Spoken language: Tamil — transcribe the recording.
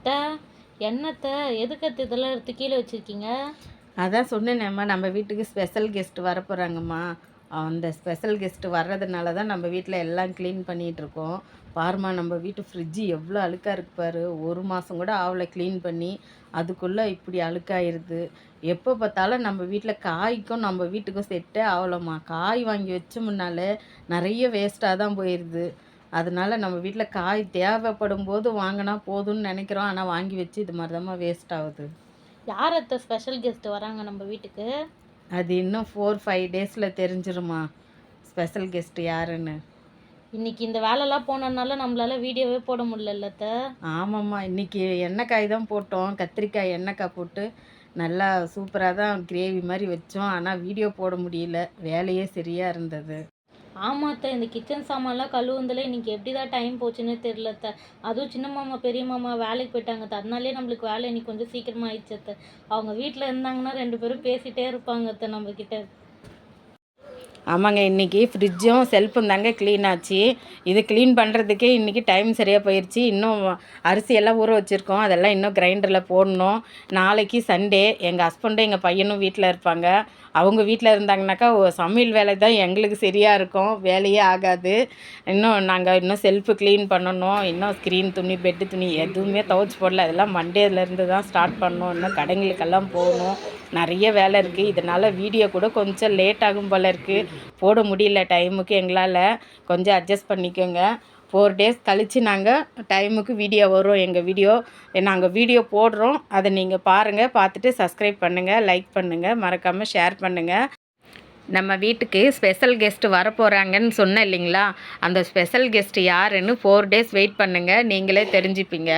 அத்தை என்னத்தை எதுக்கு அத்தை இதெல்லாம் எடுத்து கீழே வச்சுருக்கீங்க? அதான் சொன்னேனேம்மா, நம்ம வீட்டுக்கு ஸ்பெஷல் கெஸ்ட் வரப்போகிறாங்கம்மா. அந்த ஸ்பெஷல் கெஸ்ட்டு வர்றதுனால தான் நம்ம வீட்டில் எல்லாம் க்ளீன் பண்ணிகிட்ருக்கோம். பாரும்மா, நம்ம வீட்டு ஃப்ரிட்ஜு எவ்வளோ அழுக்காக இருக்கு பாரு. 1 மாதம் கூட ஆகலை க்ளீன் பண்ணி, அதுக்குள்ளே இப்படி அழுக்காயிருது. எப்போ பார்த்தாலும் நம்ம வீட்டில் காய்க்கும் நம்ம வீட்டுக்கும் செட்டே ஆகலம்மா. காய் வாங்கி வச்சோம்னாலே நிறைய வேஸ்ட்டாக தான் போயிடுது. அதனால நம்ம வீட்டில் காய் தேவைப்படும் போது வாங்கினா போதும்னு நினைக்கிறோம். ஆனால் வாங்கி வச்சு இது மாதிரி தாம்மா வேஸ்ட் ஆகுது. யார் அத்தை ஸ்பெஷல் கெஸ்ட் வராங்க நம்ம வீட்டுக்கு? அது இன்னும் 4-5 டேஸில் தெரிஞ்சிருமா ஸ்பெஷல் கெஸ்ட் யாருன்னு. இன்னைக்கு இந்த வேலைலாம் போனதுனால நம்மளால வீடியோவே போட முடியல அத்தை. ஆமாம்மா, இன்றைக்கி எண்ணெய்க்காய் தான் போட்டோம். கத்திரிக்காய் எண்ணெய்க்காய் போட்டு நல்லா சூப்பராக தான் கிரேவி மாதிரி வச்சோம். ஆனால் வீடியோ போட முடியல, வேலையே சரியாக இருந்தது. ஆமாம் அத்தை, இந்த கிச்சன் சாமான்லாம் கழுவுந்தல இன்னைக்கு எப்படி தான் டைம் போச்சுன்னே தெரியல அத்தை. அதுவும் சின்ன மாமா பெரிய மாமா வேலைக்கு போயிட்டாங்க அத்தை. அதனாலே நம்மளுக்கு வேலை இன்னைக்கு கொஞ்சம் சீக்கிரமாக ஆயிடுச்சு அத்தை. அவங்க வீட்டில் இருந்தாங்கன்னா 2 பேரும் பேசிகிட்டே இருப்பாங்க அத்தை நம்மக்கிட்ட. ஆமாங்க, இன்றைக்கி ஃப்ரிட்ஜும் செல்ஃபும் தாங்க க்ளீன் ஆச்சு. இது க்ளீன் பண்ணுறதுக்கே இன்றைக்கி டைம் சரியாக போயிடுச்சு. இன்னும் அரிசியெல்லாம் ஊற வச்சுருக்கோம், அதெல்லாம் இன்னும் கிரைண்டரில் போடணும். நாளைக்கு சண்டே, எங்கள் ஹஸ்பண்டும் எங்கள் பையனும் வீட்டில் இருப்பாங்க. அவங்க வீட்டில் இருந்தாங்கனாக்கா சமையல் வேலை தான் எங்களுக்கு சரியாக இருக்கும், வேலையே ஆகாது. நாங்கள் செல்ஃபு க்ளீன் பண்ணணும். இன்னும் ஸ்க்ரீன் துணி, பெட்டு துணி எதுவுமே துவைச்சி போடல. அதெல்லாம் மண்டேலேருந்து தான் ஸ்டார்ட் பண்ணணும். இன்னும் கடைங்களுக்கெல்லாம் போகணும், நிறைய வேலை இருக்குது. இதனால் வீடியோ கூட கொஞ்சம் லேட் ஆகும் போல் இருக்குது, போட முடியல டைமுக்கு. எங்களால் கொஞ்சம் அட்ஜஸ்ட் பண்ணிக்கோங்க. 4 டேஸ் கழித்து நாங்கள் டைமுக்கு வீடியோ வரும். எங்கள் வீடியோ நாங்கள் வீடியோ போடுறோம், அதை நீங்கள் பாருங்கள். பார்த்துட்டு சப்ஸ்கிரைப் பண்ணுங்கள், லைக் பண்ணுங்கள், மறக்காமல் ஷேர் பண்ணுங்கள். நம்ம வீட்டுக்கு ஸ்பெஷல் கெஸ்ட்டு வரப்போகிறாங்கன்னு சொன்னேன் இல்லைங்களா, அந்த ஸ்பெஷல் கெஸ்ட்டு யாருன்னு 4 டேஸ் வெயிட் பண்ணுங்கள், நீங்களே தெரிஞ்சுப்பீங்க.